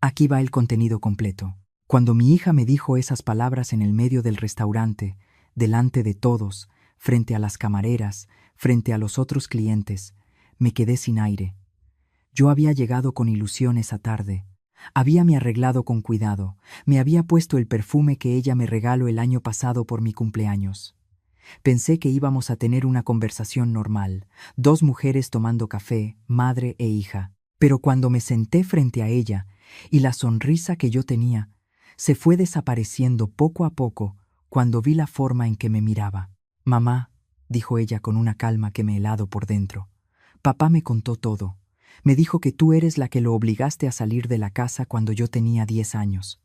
Aquí va el contenido completo. Cuando mi hija me dijo esas palabras en el medio del restaurante, delante de todos, frente a las camareras, frente a los otros clientes, me quedé sin aire. Yo había llegado con ilusión esa tarde. Habíame arreglado con cuidado. Me había puesto el perfume que ella me regaló el año pasado por mi cumpleaños. Pensé que íbamos a tener una conversación normal, dos mujeres tomando café, madre e hija. Pero cuando me senté frente a ella, y la sonrisa que yo tenía se fue desapareciendo poco a poco cuando vi la forma en que me miraba. «Mamá», dijo ella con una calma que me helado por dentro, «papá me contó todo. Me dijo que tú eres la que lo obligaste a salir de la casa cuando yo tenía 10 años,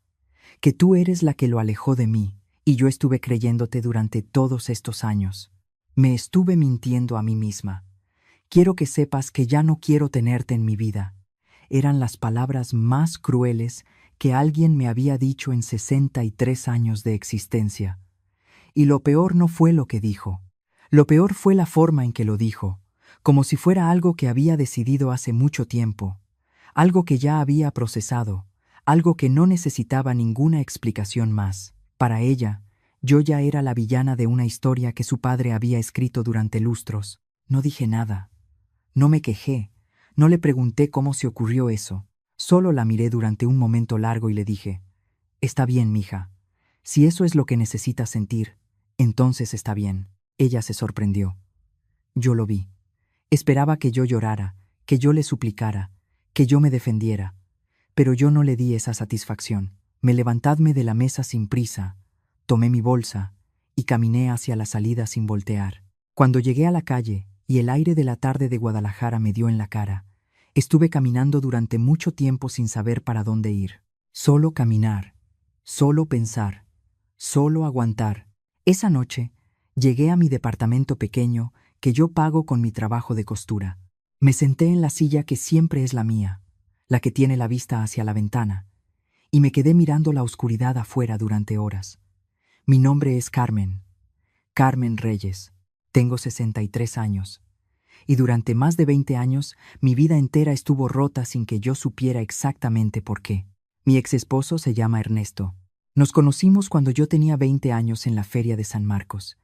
que tú eres la que lo alejó de mí, y yo estuve creyéndote durante todos estos años. Me estuve mintiendo a mí misma. Quiero que sepas que ya no quiero tenerte en mi vida». Eran las palabras más crueles que alguien me había dicho en 63 años de existencia. Y lo peor no fue lo que dijo. Lo peor fue la forma en que lo dijo, como si fuera algo que había decidido hace mucho tiempo, algo que ya había procesado, algo que no necesitaba ninguna explicación más. Para ella, yo ya era la villana de una historia que su padre había escrito durante lustros. No dije nada. No me quejé. No le pregunté cómo se ocurrió eso. Solo la miré durante un momento largo y le dije: «Está bien, mija. Si eso es lo que necesitas sentir, entonces está bien». Ella se sorprendió. Yo lo vi. Esperaba que yo llorara, que yo le suplicara, que yo me defendiera. Pero yo no le di esa satisfacción. Me levanté de la mesa sin prisa, tomé mi bolsa y caminé hacia la salida sin voltear. Cuando llegué a la calle y el aire de la tarde de Guadalajara me dio en la cara, estuve caminando durante mucho tiempo sin saber para dónde ir. Solo caminar, solo pensar, solo aguantar. Esa noche llegué a mi departamento pequeño que yo pago con mi trabajo de costura. Me senté en la silla que siempre es la mía, la que tiene la vista hacia la ventana, y me quedé mirando la oscuridad afuera durante horas. Mi nombre es Carmen, Carmen Reyes. Tengo 63 años. Y durante más de 20 años, mi vida entera estuvo rota sin que yo supiera exactamente por qué. Mi exesposo se llama Ernesto. Nos conocimos cuando yo tenía 20 años en la feria de San Marcos.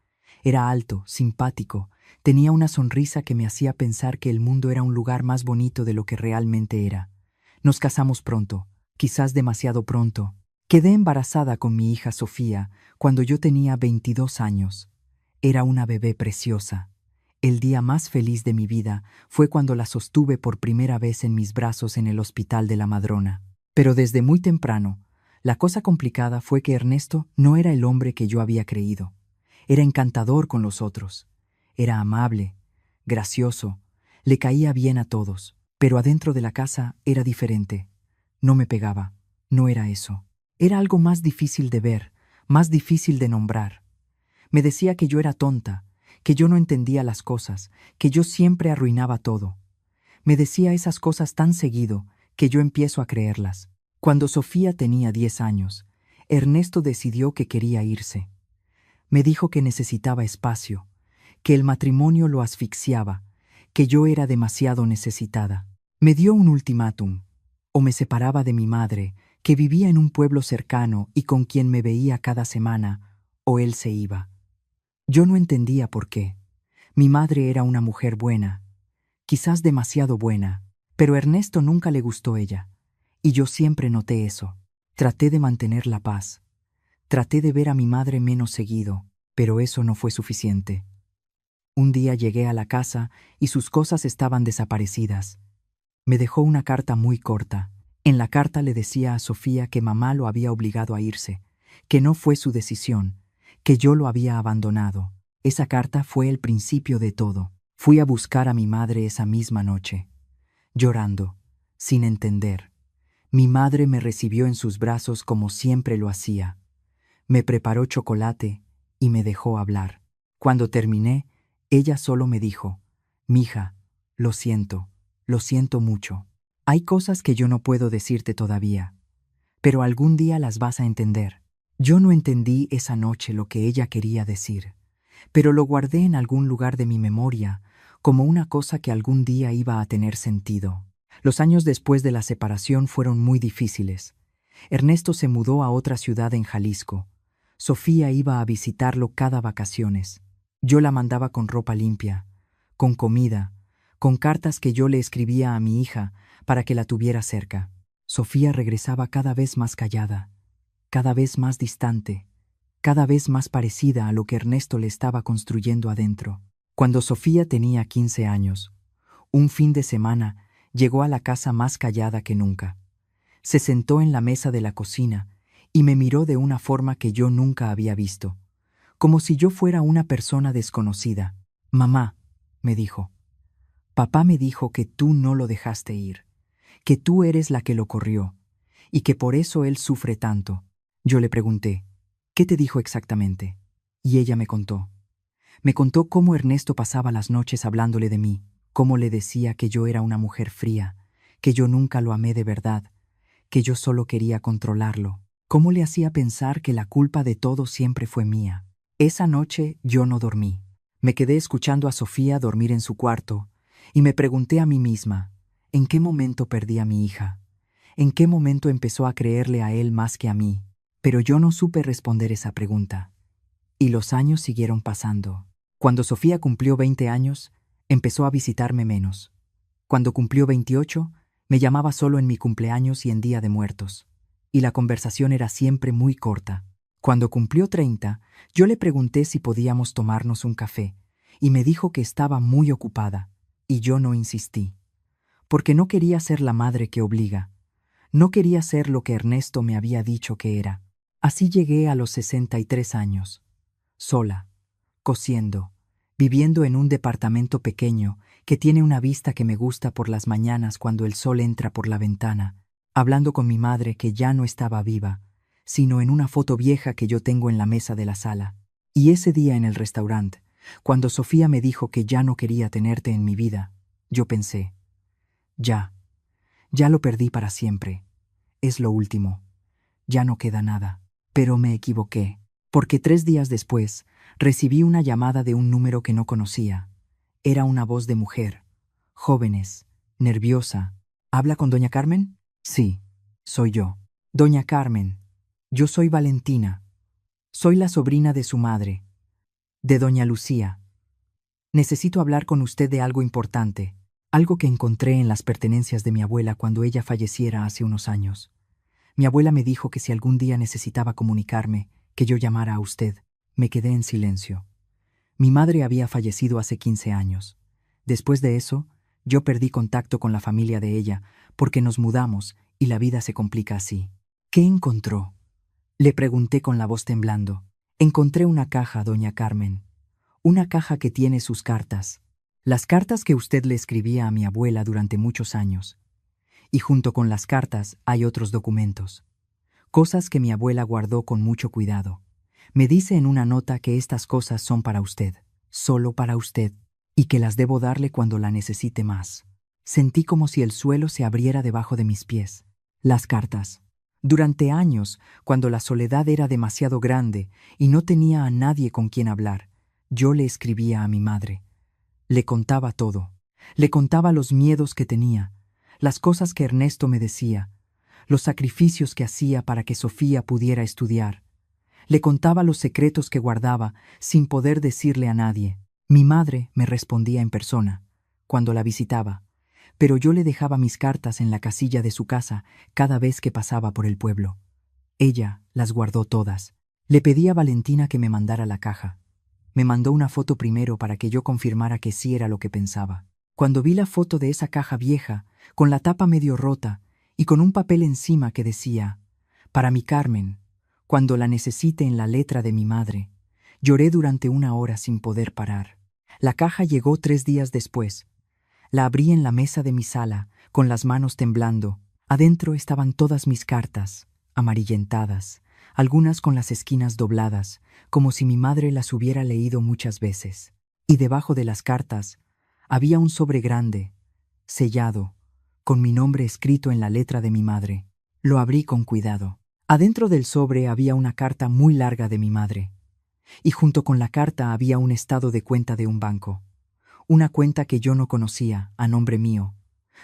Era alto, simpático, tenía una sonrisa que me hacía pensar que el mundo era un lugar más bonito de lo que realmente era. Nos casamos pronto, quizás demasiado pronto. Quedé embarazada con mi hija Sofía cuando yo tenía 22 años. Era una bebé preciosa. El día más feliz de mi vida fue cuando la sostuve por primera vez en mis brazos en el Hospital de la Madrona. Pero desde muy temprano, la cosa complicada fue que Ernesto no era el hombre que yo había creído. Era encantador con los otros. Era amable, gracioso, le caía bien a todos. Pero adentro de la casa era diferente. No me pegaba, no era eso. Era algo más difícil de ver, más difícil de nombrar. Me decía que yo era tonta, que yo no entendía las cosas, que yo siempre arruinaba todo. Me decía esas cosas tan seguido que yo empiezo a creerlas. Cuando Sofía tenía 10 años, Ernesto decidió que quería irse. Me dijo que necesitaba espacio, que el matrimonio lo asfixiaba, que yo era demasiado necesitada. Me dio un ultimátum: o me separaba de mi madre, que vivía en un pueblo cercano y con quien me veía cada semana, o él se iba. Yo no entendía por qué. Mi madre era una mujer buena, quizás demasiado buena, pero a Ernesto nunca le gustó ella, y yo siempre noté eso. Traté de mantener la paz. Traté de ver a mi madre menos seguido, pero eso no fue suficiente. Un día llegué a la casa y sus cosas estaban desaparecidas. Me dejó una carta muy corta. En la carta le decía a Sofía que mamá lo había obligado a irse, que no fue su decisión, que yo lo había abandonado. Esa carta fue el principio de todo. Fui a buscar a mi madre esa misma noche, llorando, sin entender. Mi madre me recibió en sus brazos como siempre lo hacía. Me preparó chocolate y me dejó hablar. Cuando terminé, ella solo me dijo: «Mija, lo siento mucho. Hay cosas que yo no puedo decirte todavía, pero algún día las vas a entender». Yo no entendí esa noche lo que ella quería decir, pero lo guardé en algún lugar de mi memoria como una cosa que algún día iba a tener sentido. Los años después de la separación fueron muy difíciles. Ernesto se mudó a otra ciudad en Jalisco. Sofía iba a visitarlo cada vacaciones. Yo la mandaba con ropa limpia, con comida, con cartas que yo le escribía a mi hija para que la tuviera cerca. Sofía regresaba cada vez más callada, cada vez más distante, cada vez más parecida a lo que Ernesto le estaba construyendo adentro. Cuando Sofía tenía 15 años, un fin de semana llegó a la casa más callada que nunca. Se sentó en la mesa de la cocina y me miró de una forma que yo nunca había visto, como si yo fuera una persona desconocida. «Mamá», me dijo, «papá me dijo que tú no lo dejaste ir, que tú eres la que lo corrió, y que por eso él sufre tanto». Yo le pregunté, «¿Qué te dijo exactamente?». Y ella me contó. Me contó cómo Ernesto pasaba las noches hablándole de mí, cómo le decía que yo era una mujer fría, que yo nunca lo amé de verdad, que yo solo quería controlarlo, cómo le hacía pensar que la culpa de todo siempre fue mía. Esa noche yo no dormí. Me quedé escuchando a Sofía dormir en su cuarto y me pregunté a mí misma, ¿en qué momento perdí a mi hija? ¿En qué momento empezó a creerle a él más que a mí? Pero yo no supe responder esa pregunta. Y los años siguieron pasando. Cuando Sofía cumplió 20 años, empezó a visitarme menos. Cuando cumplió 28, me llamaba solo en mi cumpleaños y en Día de Muertos. Y la conversación era siempre muy corta. Cuando cumplió 30, yo le pregunté si podíamos tomarnos un café, y me dijo que estaba muy ocupada, y yo no insistí. Porque no quería ser la madre que obliga. No quería ser lo que Ernesto me había dicho que era. Así llegué a los 63 años. Sola, cosiendo, viviendo en un departamento pequeño que tiene una vista que me gusta por las mañanas cuando el sol entra por la ventana, hablando con mi madre que ya no estaba viva, sino en una foto vieja que yo tengo en la mesa de la sala. Y ese día en el restaurante, cuando Sofía me dijo que ya no quería tenerte en mi vida, yo pensé, ya lo perdí para siempre. Es lo último. Ya no queda nada. Pero me equivoqué, porque 3 días después recibí una llamada de un número que no conocía. Era una voz de mujer, jóvenes, nerviosa. ¿Habla con doña Carmen? Sí, soy yo. Doña Carmen, yo soy Valentina. Soy la sobrina de su madre, de doña Lucía. Necesito hablar con usted de algo importante, algo que encontré en las pertenencias de mi abuela cuando ella falleciera hace unos años. Mi abuela me dijo que si algún día necesitaba comunicarme, que yo llamara a usted. Me quedé en silencio. Mi madre había fallecido hace 15 años. Después de eso, yo perdí contacto con la familia de ella, porque nos mudamos y la vida se complica así. ¿Qué encontró?, le pregunté con la voz temblando. Encontré una caja, doña Carmen. Una caja que tiene sus cartas. Las cartas que usted le escribía a mi abuela durante muchos años. Y junto con las cartas hay otros documentos. Cosas que mi abuela guardó con mucho cuidado. Me dice en una nota que estas cosas son para usted, solo para usted, y que las debo darle cuando la necesite más. Sentí como si el suelo se abriera debajo de mis pies. Las cartas. Durante años, cuando la soledad era demasiado grande y no tenía a nadie con quien hablar, yo le escribía a mi madre. Le contaba todo. Le contaba los miedos que tenía, las cosas que Ernesto me decía, los sacrificios que hacía para que Sofía pudiera estudiar. Le contaba los secretos que guardaba sin poder decirle a nadie. Mi madre me respondía en persona, cuando la visitaba, pero yo le dejaba mis cartas en la casilla de su casa cada vez que pasaba por el pueblo. Ella las guardó todas. Le pedí a Valentina que me mandara la caja. Me mandó una foto primero para que yo confirmara que sí era lo que pensaba. Cuando vi la foto de esa caja vieja, con la tapa medio rota y con un papel encima que decía, «Para mi Carmen, cuando la necesite», en la letra de mi madre, lloré durante 1 hora sin poder parar. La caja llegó 3 días después. La abrí en la mesa de mi sala, con las manos temblando. Adentro estaban todas mis cartas, amarillentadas, algunas con las esquinas dobladas, como si mi madre las hubiera leído muchas veces. Y debajo de las cartas había un sobre grande, sellado, con mi nombre escrito en la letra de mi madre. Lo abrí con cuidado. Adentro del sobre había una carta muy larga de mi madre. Y junto con la carta había un estado de cuenta de un banco. Una cuenta que yo no conocía, a nombre mío.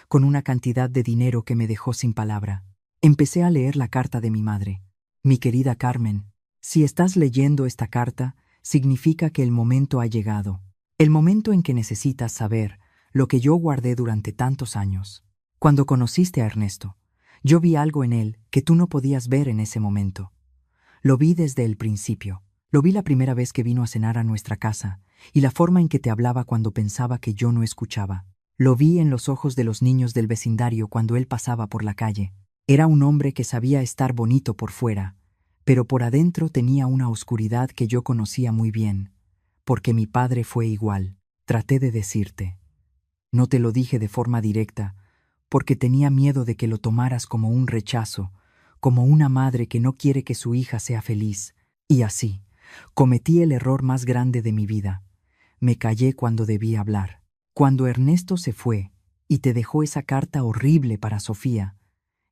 con una cantidad de dinero que me dejó sin palabra. Empecé a leer la carta de mi madre. Mi querida Carmen, si estás leyendo esta carta, significa que el momento ha llegado. El momento en que necesitas saber lo que yo guardé durante tantos años. Cuando conociste a Ernesto, yo vi algo en él que tú no podías ver en ese momento. Lo vi desde el principio. Lo vi la primera vez que vino a cenar a nuestra casa, y la forma en que te hablaba cuando pensaba que yo no escuchaba. Lo vi en los ojos de los niños del vecindario cuando él pasaba por la calle. Era un hombre que sabía estar bonito por fuera, pero por adentro tenía una oscuridad que yo conocía muy bien, porque mi padre fue igual. Traté de decirte. No te lo dije de forma directa, porque tenía miedo de que lo tomaras como un rechazo, como una madre que no quiere que su hija sea feliz. Y así, cometí el error más grande de mi vida. Me callé cuando debí hablar. Cuando Ernesto se fue y te dejó esa carta horrible para Sofía,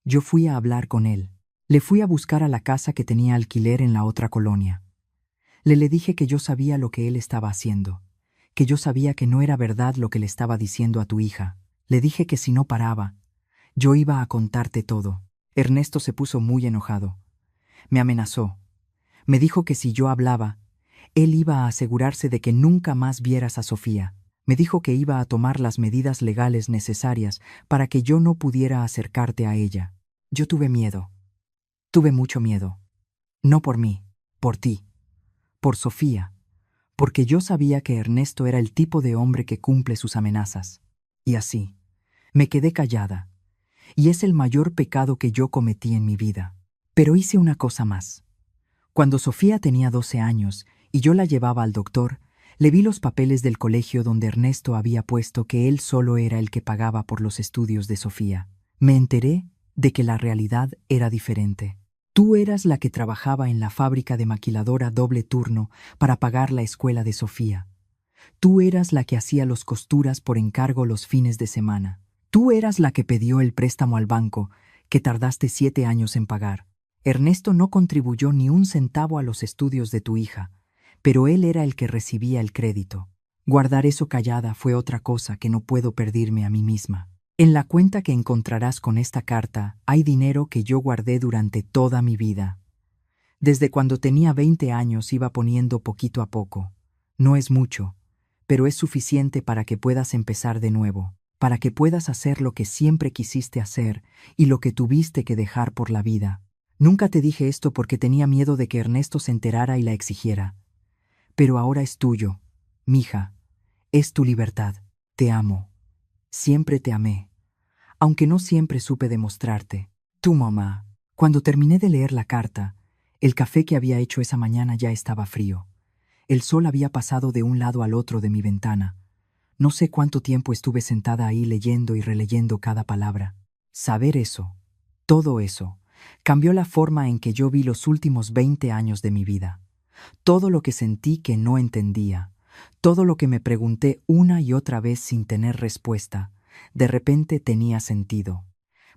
yo fui a hablar con él. Le fui a buscar a la casa que tenía alquiler en la otra colonia. Le dije que yo sabía lo que él estaba haciendo, que yo sabía que no era verdad lo que le estaba diciendo a tu hija. Le dije que si no paraba, yo iba a contarte todo. Ernesto se puso muy enojado. Me amenazó. Me dijo que si yo hablaba, él iba a asegurarse de que nunca más vieras a Sofía. Me dijo que iba a tomar las medidas legales necesarias para que yo no pudiera acercarte a ella. Yo tuve miedo. Tuve mucho miedo. No por mí, por ti, por Sofía, porque yo sabía que Ernesto era el tipo de hombre que cumple sus amenazas. Y así, me quedé callada. Y es el mayor pecado que yo cometí en mi vida. Pero hice una cosa más. Cuando Sofía tenía 12 años y yo la llevaba al doctor, le vi los papeles del colegio donde Ernesto había puesto que él solo era el que pagaba por los estudios de Sofía. Me enteré de que la realidad era diferente. Tú eras la que trabajaba en la fábrica de maquiladora doble turno para pagar la escuela de Sofía. Tú eras la que hacía los costuras por encargo los fines de semana. Tú eras la que pidió el préstamo al banco, que tardaste 7 años en pagar. Ernesto no contribuyó ni un centavo a los estudios de tu hija, pero él era el que recibía el crédito. Guardar eso callada fue otra cosa que no puedo perderme a mí misma. En la cuenta que encontrarás con esta carta hay dinero que yo guardé durante toda mi vida. Desde cuando tenía 20 años iba poniendo poquito a poco. No es mucho, pero es suficiente para que puedas empezar de nuevo, para que puedas hacer lo que siempre quisiste hacer y lo que tuviste que dejar por la vida. Nunca te dije esto porque tenía miedo de que Ernesto se enterara y la exigiera. Pero ahora es tuyo, mija, es tu libertad. Te amo. Siempre te amé, aunque no siempre supe demostrarte. Tu mamá. Cuando terminé de leer la carta, el café que había hecho esa mañana ya estaba frío. El sol había pasado de un lado al otro de mi ventana. No sé cuánto tiempo estuve sentada ahí leyendo y releyendo cada palabra. Saber eso, todo eso, cambió la forma en que yo vi los últimos 20 años de mi vida. Todo lo que sentí que no entendía, todo lo que me pregunté una y otra vez sin tener respuesta, de repente tenía sentido.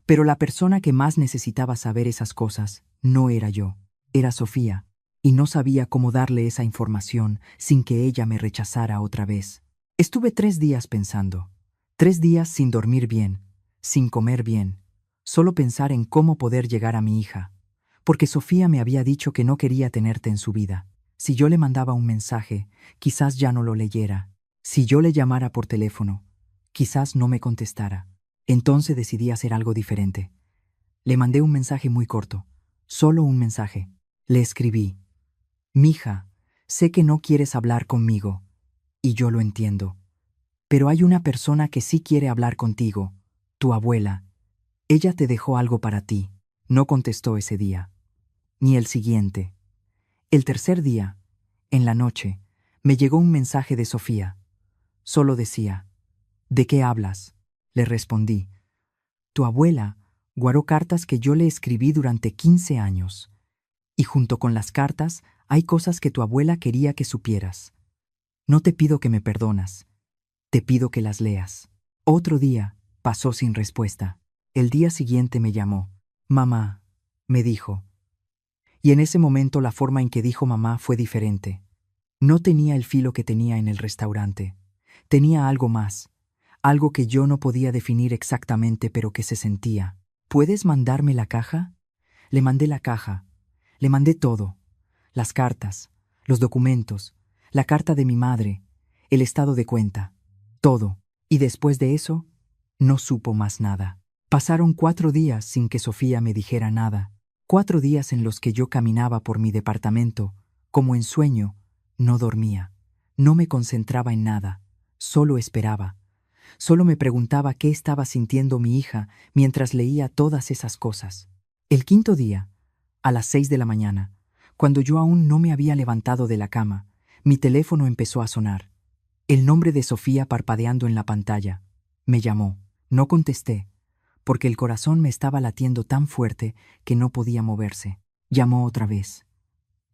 Pero la persona que más necesitaba saber esas cosas no era yo, era Sofía, y no sabía cómo darle esa información sin que ella me rechazara otra vez. Estuve 3 días pensando, 3 días sin dormir bien, sin comer bien, solo pensar en cómo poder llegar a mi hija, porque Sofía me había dicho que no quería tenerte en su vida. Si yo le mandaba un mensaje, quizás ya no lo leyera. Si yo le llamara por teléfono, quizás no me contestara. Entonces decidí hacer algo diferente. Le mandé un mensaje muy corto, solo un mensaje. Le escribí: Mija, sé que no quieres hablar conmigo, y yo lo entiendo. Pero hay una persona que sí quiere hablar contigo, tu abuela. Ella te dejó algo para ti. No contestó ese día, ni el siguiente. El tercer día, en la noche, me llegó un mensaje de Sofía. Solo decía: ¿de qué hablas? Le respondí: tu abuela guardó cartas que yo le escribí durante 15 años. Y junto con las cartas hay cosas que tu abuela quería que supieras. No te pido que me perdonas, te pido que las leas. Otro día pasó sin respuesta. El día siguiente me llamó. Mamá, me dijo. Y en ese momento la forma en que dijo mamá fue diferente. No tenía el filo que tenía en el restaurante. Tenía algo más, algo que yo no podía definir exactamente pero que se sentía. ¿Puedes mandarme la caja? Le mandé la caja, le mandé todo, las cartas, los documentos, la carta de mi madre, el estado de cuenta, todo, y después de eso, no supo más nada. Pasaron 4 días sin que Sofía me dijera nada, 4 días en los que yo caminaba por mi departamento, como en sueño, no dormía, no me concentraba en nada, solo esperaba. Solo me preguntaba qué estaba sintiendo mi hija mientras leía todas esas cosas. El 5.º día, a las 6 de la mañana, cuando yo aún no me había levantado de la cama, mi teléfono empezó a sonar. El nombre de Sofía parpadeando en la pantalla. Me llamó. No contesté, porque el corazón me estaba latiendo tan fuerte que no podía moverse. Llamó otra vez,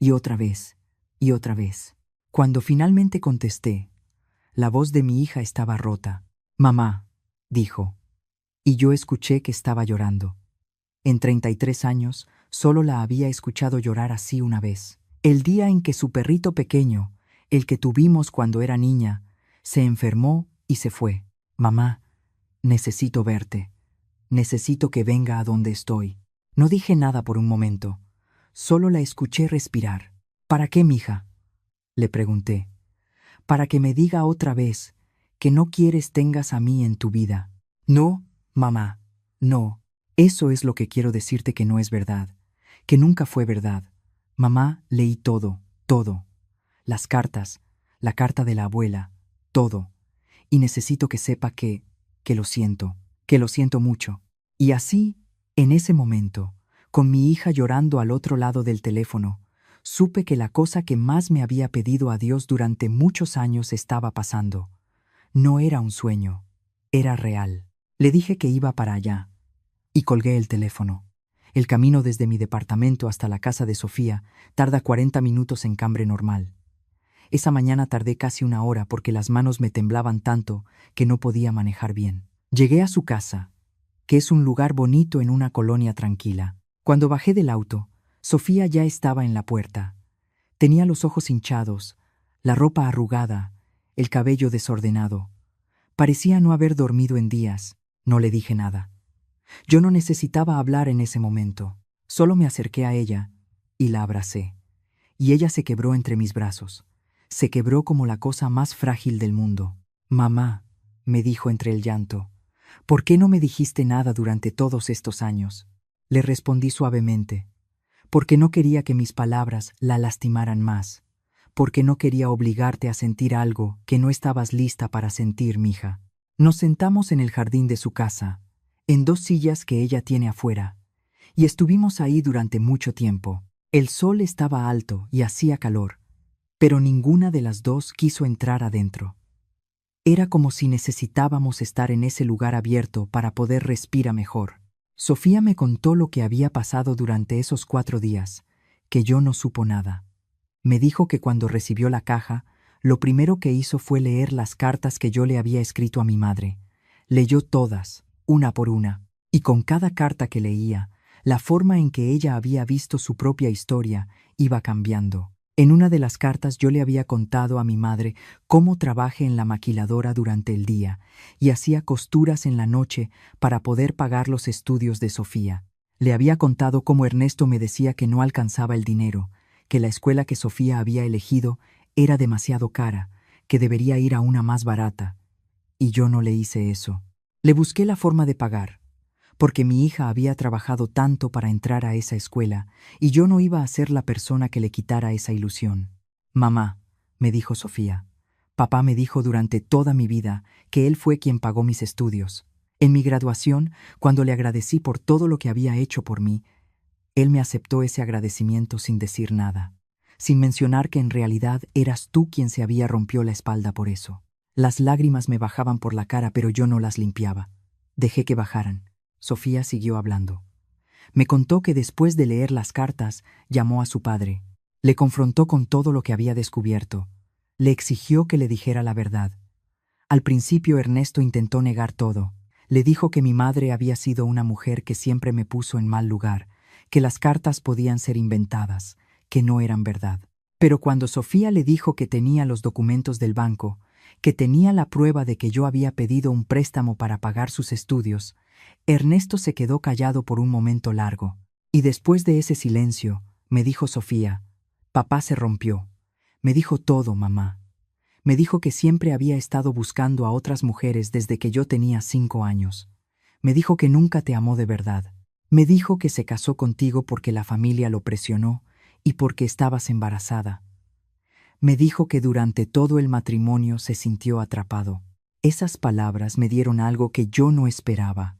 y otra vez, y otra vez. Cuando finalmente contesté, la voz de mi hija estaba rota. «Mamá», dijo, y yo escuché que estaba llorando. En 33 años, solo la había escuchado llorar así una vez. El día en que su perrito pequeño, el que tuvimos cuando era niña, se enfermó y se fue. «Mamá, necesito verte. Necesito que venga a donde estoy». No dije nada por un momento. Solo la escuché respirar. «¿Para qué, mija?», le pregunté. «Para que me diga otra vez que no quieres tengas a mí en tu vida». «No, mamá, no. Eso es lo que quiero decirte que no es verdad, que nunca fue verdad. Mamá, leí todo, todo. Las cartas, la carta de la abuela, todo. Y necesito que sepa que lo siento mucho». Y así, en ese momento, con mi hija llorando al otro lado del teléfono, supe que la cosa que más me había pedido a Dios durante muchos años estaba pasando. No era un sueño, era real. Le dije que iba para allá, y colgué el teléfono. El camino desde mi departamento hasta la casa de Sofía tarda 40 minutos en Cambre normal. Esa mañana tardé casi 1 hora porque las manos me temblaban tanto que no podía manejar bien. Llegué a su casa, que es un lugar bonito en una colonia tranquila. Cuando bajé del auto, Sofía ya estaba en la puerta. Tenía los ojos hinchados, la ropa arrugada, el cabello desordenado. Parecía no haber dormido en días. No le dije nada. Yo no necesitaba hablar en ese momento. Solo me acerqué a ella y la abracé. Y ella se quebró entre mis brazos. Se quebró como la cosa más frágil del mundo. «Mamá», me dijo entre el llanto, «¿por qué no me dijiste nada durante todos estos años?». Le respondí suavemente, «porque no quería que mis palabras la lastimaran más, porque no quería obligarte a sentir algo que no estabas lista para sentir, mija». Nos sentamos en el jardín de su casa, en 2 sillas que ella tiene afuera, y estuvimos ahí durante mucho tiempo. El sol estaba alto y hacía calor, pero ninguna de las dos quiso entrar adentro. Era como si necesitábamos estar en ese lugar abierto para poder respirar mejor. Sofía me contó lo que había pasado durante esos 4 días, que yo no supo nada. Me dijo que cuando recibió la caja, lo primero que hizo fue leer las cartas que yo le había escrito a mi madre. Leyó todas, una por una, y con cada carta que leía, la forma en que ella había visto su propia historia iba cambiando. En una de las cartas yo le había contado a mi madre cómo trabajé en la maquiladora durante el día y hacía costuras en la noche para poder pagar los estudios de Sofía. Le había contado cómo Ernesto me decía que no alcanzaba el dinero, que la escuela que Sofía había elegido era demasiado cara, que debería ir a una más barata. Y yo no le hice eso. Le busqué la forma de pagar, porque mi hija había trabajado tanto para entrar a esa escuela y yo no iba a ser la persona que le quitara esa ilusión. «Mamá», me dijo Sofía, «papá me dijo durante toda mi vida que él fue quien pagó mis estudios. En mi graduación, cuando le agradecí por todo lo que había hecho por mí, él me aceptó ese agradecimiento sin decir nada, sin mencionar que en realidad eras tú quien se había rompido la espalda por eso». Las lágrimas me bajaban por la cara, pero yo no las limpiaba. Dejé que bajaran. Sofía siguió hablando. Me contó que después de leer las cartas, llamó a su padre. Le confrontó con todo lo que había descubierto. Le exigió que le dijera la verdad. Al principio Ernesto intentó negar todo. Le dijo que mi madre había sido una mujer que siempre me puso en mal lugar, que las cartas podían ser inventadas, que no eran verdad. Pero cuando Sofía le dijo que tenía los documentos del banco, que tenía la prueba de que yo había pedido un préstamo para pagar sus estudios, Ernesto se quedó callado por un momento largo. Y después de ese silencio, me dijo Sofía: papá se rompió. Me dijo todo, mamá. Me dijo que siempre había estado buscando a otras mujeres desde que yo tenía 5 años. Me dijo que nunca te amó de verdad. Me dijo que se casó contigo porque la familia lo presionó y porque estabas embarazada. Me dijo que durante todo el matrimonio se sintió atrapado. Esas palabras me dieron algo que yo no esperaba: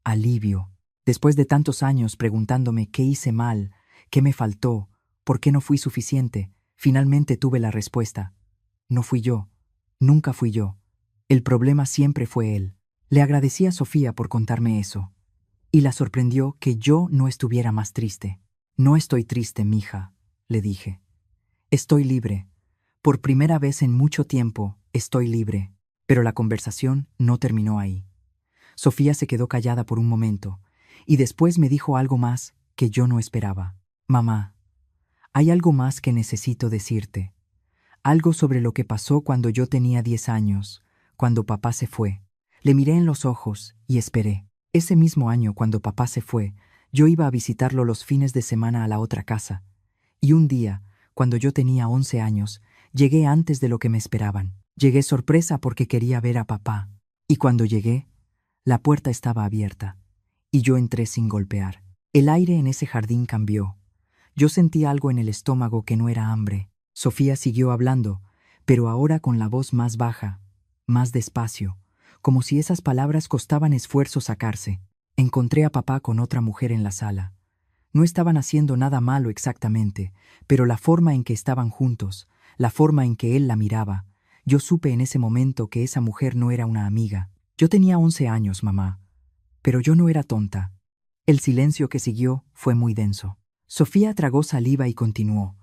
alivio. Después de tantos años preguntándome qué hice mal, qué me faltó, por qué no fui suficiente, finalmente tuve la respuesta. No fui yo, nunca fui yo. El problema siempre fue él. Le agradecí a Sofía por contarme eso, y la sorprendió que yo no estuviera más triste. No estoy triste, mija, le dije. Estoy libre. Por primera vez en mucho tiempo, estoy libre. Pero la conversación no terminó ahí. Sofía se quedó callada por un momento, y después me dijo algo más que yo no esperaba. Mamá, hay algo más que necesito decirte. Algo sobre lo que pasó cuando yo tenía 10 años, cuando papá se fue. Le miré en los ojos y esperé. Ese mismo año, cuando papá se fue, yo iba a visitarlo los fines de semana a la otra casa. Y un día, cuando yo tenía 11 años, llegué antes de lo que me esperaban. Llegué sorpresa porque quería ver a papá. Y cuando llegué, la puerta estaba abierta, y yo entré sin golpear. El aire en ese jardín cambió. Yo sentí algo en el estómago que no era hambre. Sofía siguió hablando, pero ahora con la voz más baja, más despacio, como si esas palabras costaban esfuerzo sacarse. Encontré a papá con otra mujer en la sala. No estaban haciendo nada malo exactamente, pero la forma en que estaban juntos, la forma en que él la miraba, yo supe en ese momento que esa mujer no era una amiga. Yo tenía 11 años, mamá, pero yo no era tonta. El silencio que siguió fue muy denso. Sofía tragó saliva y continuó.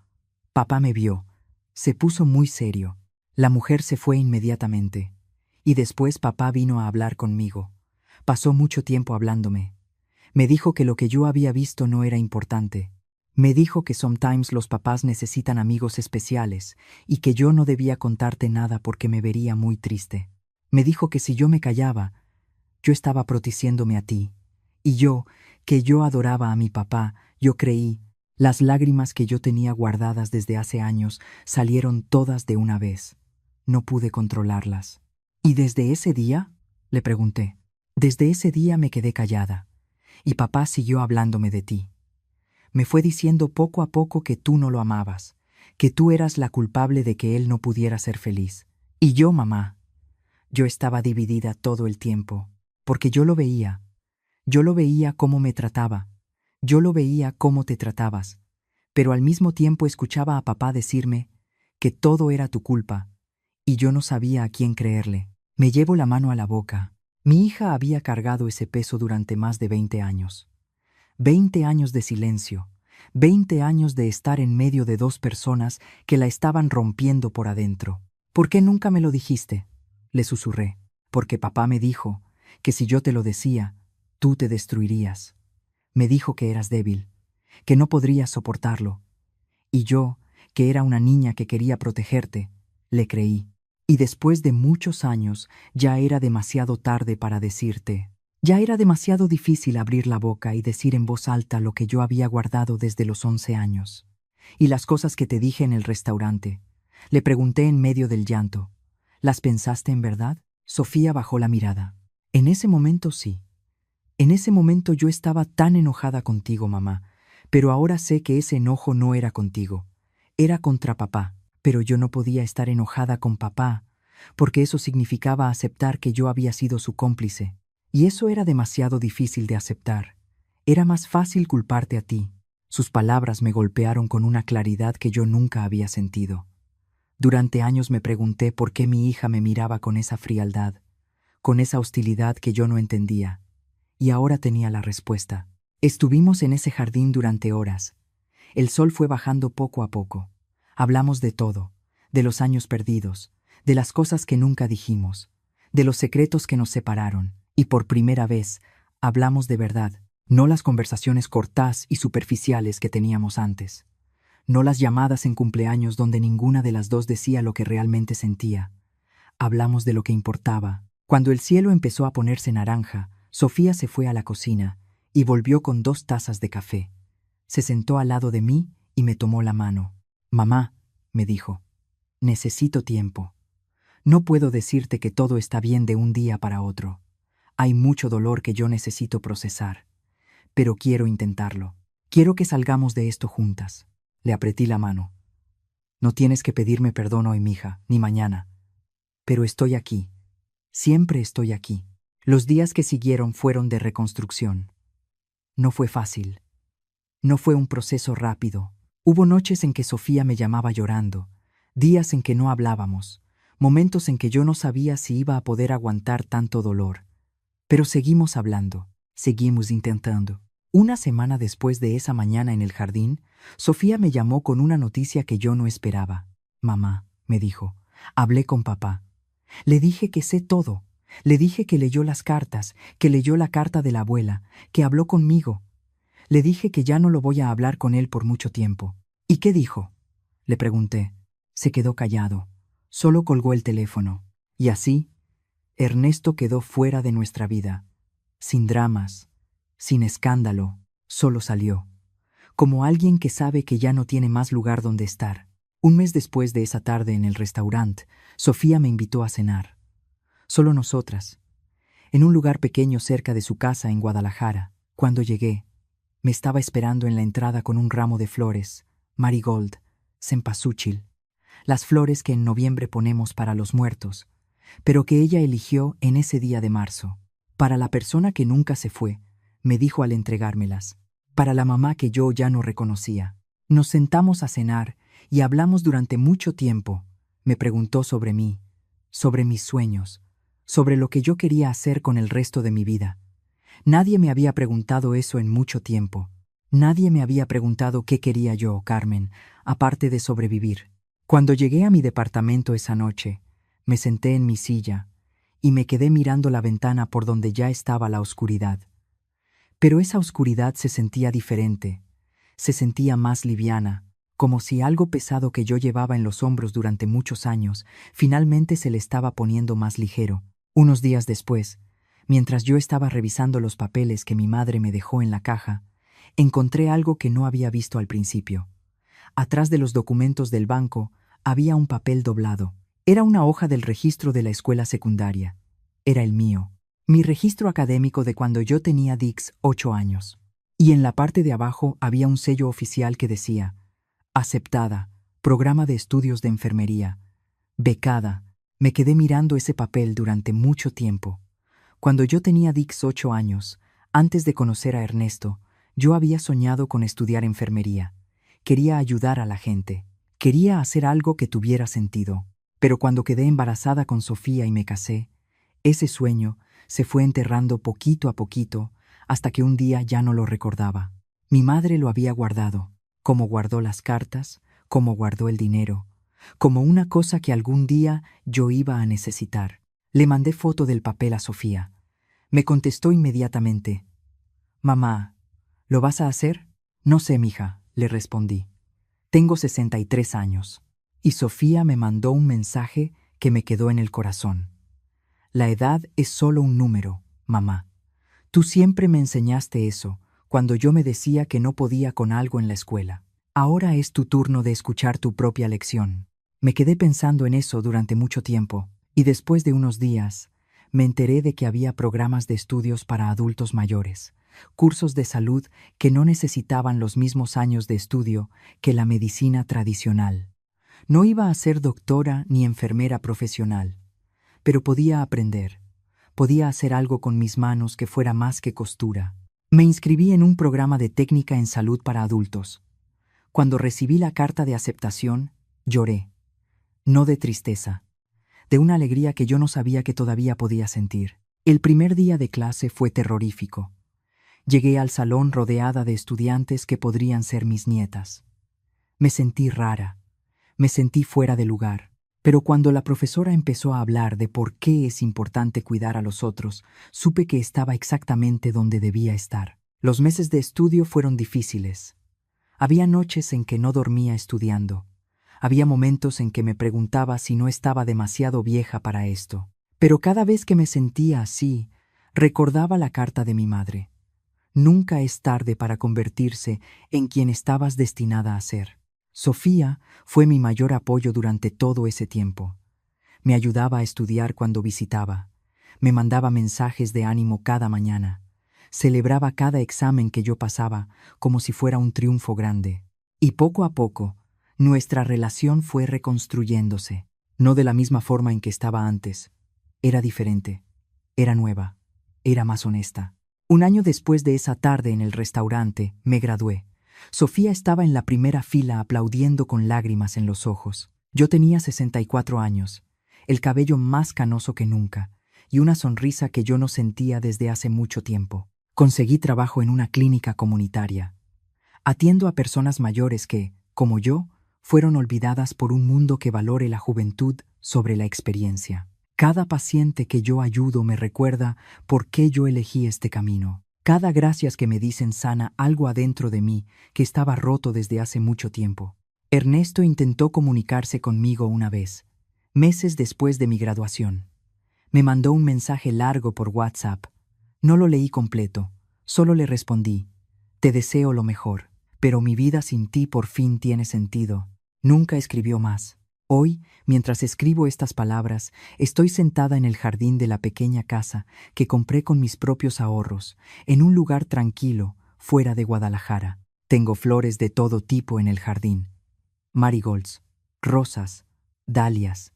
Papá me vio. Se puso muy serio. La mujer se fue inmediatamente. Y después papá vino a hablar conmigo. Pasó mucho tiempo hablándome. Me dijo que lo que yo había visto no era importante. Me dijo que sometimes los papás necesitan amigos especiales y que yo no debía contarte nada porque me vería muy triste. Me dijo que si yo me callaba, yo estaba protegiéndome a ti. Y yo, que yo adoraba a mi papá, yo creí. Las lágrimas que yo tenía guardadas desde hace años salieron todas de una vez. No pude controlarlas. ¿Y desde ese día?, le pregunté. Desde ese día me quedé callada. Y papá siguió hablándome de ti. Me fue diciendo poco a poco que tú no lo amabas, que tú eras la culpable de que él no pudiera ser feliz. Y yo, mamá, yo estaba dividida todo el tiempo, porque yo lo veía cómo me trataba, yo lo veía cómo te tratabas, pero al mismo tiempo escuchaba a papá decirme que todo era tu culpa, y yo no sabía a quién creerle. Me llevo la mano a la boca. Mi hija había cargado ese peso durante más de 20 años. 20 años de silencio, 20 años de estar en medio de dos personas que la estaban rompiendo por adentro. ¿Por qué nunca me lo dijiste?, le susurré. Porque papá me dijo que si yo te lo decía, tú te destruirías. Me dijo que eras débil, que no podrías soportarlo. Y yo, que era una niña que quería protegerte, le creí. Y después de muchos años ya era demasiado tarde para decirte. Ya era demasiado difícil abrir la boca y decir en voz alta lo que yo había guardado desde los 11 años. Y las cosas que te dije en el restaurante. Le pregunté en medio del llanto. ¿Las pensaste en verdad? Sofía bajó la mirada. En ese momento sí. En ese momento yo estaba tan enojada contigo, mamá, pero ahora sé que ese enojo no era contigo. Era contra papá. Pero yo no podía estar enojada con papá, porque eso significaba aceptar que yo había sido su cómplice. Y eso era demasiado difícil de aceptar. Era más fácil culparte a ti. Sus palabras me golpearon con una claridad que yo nunca había sentido. Durante años me pregunté por qué mi hija me miraba con esa frialdad, con esa hostilidad que yo no entendía. Y ahora tenía la respuesta. Estuvimos en ese jardín durante horas. El sol fue bajando poco a poco. Hablamos de todo, de los años perdidos, de las cosas que nunca dijimos, de los secretos que nos separaron, y por primera vez hablamos de verdad, no las conversaciones cortas y superficiales que teníamos antes, no las llamadas en cumpleaños donde ninguna de las dos decía lo que realmente sentía. Hablamos de lo que importaba. Cuando el cielo empezó a ponerse naranja, Sofía se fue a la cocina y volvió con 2 tazas de café. Se sentó al lado de mí y me tomó la mano. «Mamá», me dijo, «necesito tiempo. No puedo decirte que todo está bien de un día para otro. Hay mucho dolor que yo necesito procesar. Pero quiero intentarlo. Quiero que salgamos de esto juntas». Le apreté la mano. «No tienes que pedirme perdón hoy, mija, ni mañana. Pero estoy aquí. Siempre estoy aquí». Los días que siguieron fueron de reconstrucción. No fue fácil. No fue un proceso rápido. Hubo noches en que Sofía me llamaba llorando, días en que no hablábamos, momentos en que yo no sabía si iba a poder aguantar tanto dolor. Pero seguimos hablando, seguimos intentando. Una semana después de esa mañana en el jardín, Sofía me llamó con una noticia que yo no esperaba. «Mamá», me dijo, «hablé con papá. Le dije que sé todo. Le dije que leyó las cartas, que leyó la carta de la abuela, que habló conmigo. Le dije que ya no lo voy a hablar con él por mucho tiempo». «¿Y qué dijo?», le pregunté. Se quedó callado. Solo colgó el teléfono. Y así, Ernesto quedó fuera de nuestra vida. Sin dramas, sin escándalo, solo salió. Como alguien que sabe que ya no tiene más lugar donde estar. Un mes después de esa tarde en el restaurante, Sofía me invitó a cenar. Solo nosotras, en un lugar pequeño cerca de su casa en Guadalajara. Cuando llegué, me estaba esperando en la entrada con un ramo de flores, marigold, cempasúchil, las flores que en noviembre ponemos para los muertos, pero que ella eligió en ese día de marzo. Para la persona que nunca se fue, me dijo al entregármelas. Para la mamá que yo ya no reconocía. Nos sentamos a cenar y hablamos durante mucho tiempo. Me preguntó sobre mí, sobre mis sueños, sobre lo que yo quería hacer con el resto de mi vida. Nadie me había preguntado eso en mucho tiempo. Nadie me había preguntado qué quería yo, Carmen, aparte de sobrevivir. Cuando llegué a mi departamento esa noche, me senté en mi silla y me quedé mirando la ventana por donde ya estaba la oscuridad. Pero esa oscuridad se sentía diferente, se sentía más liviana, como si algo pesado que yo llevaba en los hombros durante muchos años, finalmente se le estaba poniendo más ligero. Unos días después, mientras yo estaba revisando los papeles que mi madre me dejó en la caja, encontré algo que no había visto al principio. Atrás de los documentos del banco había un papel doblado. Era una hoja del registro de la escuela secundaria. Era el mío, mi registro académico de cuando yo tenía 8 años. Y en la parte de abajo había un sello oficial que decía: «Aceptada, programa de estudios de enfermería. Becada». Me quedé mirando ese papel durante mucho tiempo. Cuando yo tenía 8 años, antes de conocer a Ernesto, yo había soñado con estudiar enfermería. Quería ayudar a la gente. Quería hacer algo que tuviera sentido. Pero cuando quedé embarazada con Sofía y me casé, ese sueño se fue enterrando poquito a poquito hasta que un día ya no lo recordaba. Mi madre lo había guardado, como guardó las cartas, como guardó el dinero, como una cosa que algún día yo iba a necesitar. Le mandé foto del papel a Sofía. Me contestó inmediatamente: «Mamá, ¿lo vas a hacer?». «No sé, mija», le respondí. «Tengo 63 años». Y Sofía me mandó un mensaje que me quedó en el corazón. «La edad es solo un número, mamá. Tú siempre me enseñaste eso cuando yo me decía que no podía con algo en la escuela. Ahora es tu turno de escuchar tu propia lección». Me quedé pensando en eso durante mucho tiempo, y después de unos días me enteré de que había programas de estudios para adultos mayores, cursos de salud que no necesitaban los mismos años de estudio que la medicina tradicional. No iba a ser doctora ni enfermera profesional, pero podía aprender. Podía hacer algo con mis manos que fuera más que costura. Me inscribí en un programa de técnica en salud para adultos. Cuando recibí la carta de aceptación, lloré. No de tristeza, de una alegría que yo no sabía que todavía podía sentir. El primer día de clase fue terrorífico. Llegué al salón rodeada de estudiantes que podrían ser mis nietas. Me sentí rara, me sentí fuera de lugar. Pero cuando la profesora empezó a hablar de por qué es importante cuidar a los otros, supe que estaba exactamente donde debía estar. Los meses de estudio fueron difíciles. Había noches en que no dormía estudiando. Había momentos en que me preguntaba si no estaba demasiado vieja para esto. Pero cada vez que me sentía así, recordaba la carta de mi madre. Nunca es tarde para convertirse en quien estabas destinada a ser. Sofía fue mi mayor apoyo durante todo ese tiempo. Me ayudaba a estudiar cuando visitaba. Me mandaba mensajes de ánimo cada mañana. Celebraba cada examen que yo pasaba como si fuera un triunfo grande. Y poco a poco, nuestra relación fue reconstruyéndose. No de la misma forma en que estaba antes. Era diferente. Era nueva. Era más honesta. Un año después de esa tarde en el restaurante, me gradué. Sofía estaba en la primera fila aplaudiendo con lágrimas en los ojos. Yo tenía 64 años, el cabello más canoso que nunca, y una sonrisa que yo no sentía desde hace mucho tiempo. Conseguí trabajo en una clínica comunitaria. Atiendo a personas mayores que, como yo, fueron olvidadas por un mundo que valore la juventud sobre la experiencia. Cada paciente que yo ayudo me recuerda por qué yo elegí este camino. Cada gracias que me dicen sana algo adentro de mí que estaba roto desde hace mucho tiempo. Ernesto intentó comunicarse conmigo una vez, meses después de mi graduación. Me mandó un mensaje largo por WhatsApp. No lo leí completo, solo le respondí: te deseo lo mejor, pero mi vida sin ti por fin tiene sentido. Nunca escribió más. Hoy, mientras escribo estas palabras, estoy sentada en el jardín de la pequeña casa que compré con mis propios ahorros, en un lugar tranquilo, fuera de Guadalajara. Tengo flores de todo tipo en el jardín: marigolds, rosas, dalias,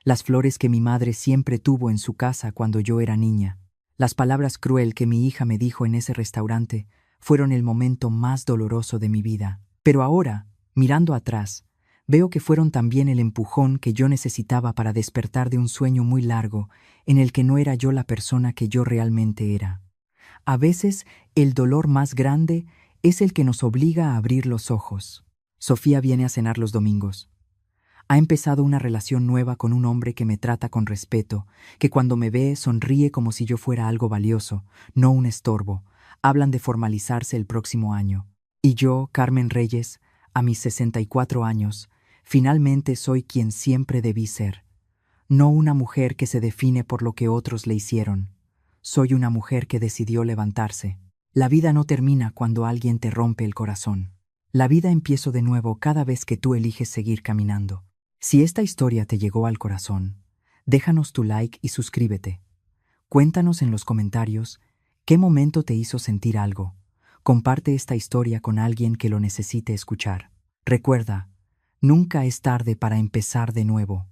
las flores que mi madre siempre tuvo en su casa cuando yo era niña. Las palabras cruel que mi hija me dijo en ese restaurante fueron el momento más doloroso de mi vida. Pero ahora, mirando atrás, veo que fueron también el empujón que yo necesitaba para despertar de un sueño muy largo en el que no era yo la persona que yo realmente era. A veces, el dolor más grande es el que nos obliga a abrir los ojos. Sofía viene a cenar los domingos. Ha empezado una relación nueva con un hombre que me trata con respeto, que cuando me ve sonríe como si yo fuera algo valioso, no un estorbo. Hablan de formalizarse el próximo año. Y yo, Carmen Reyes, a mis 64 años, finalmente soy quien siempre debí ser. No una mujer que se define por lo que otros le hicieron. Soy una mujer que decidió levantarse. La vida no termina cuando alguien te rompe el corazón. La vida empieza de nuevo cada vez que tú eliges seguir caminando. Si esta historia te llegó al corazón, déjanos tu like y suscríbete. Cuéntanos en los comentarios qué momento te hizo sentir algo. Comparte esta historia con alguien que lo necesite escuchar. Recuerda, nunca es tarde para empezar de nuevo.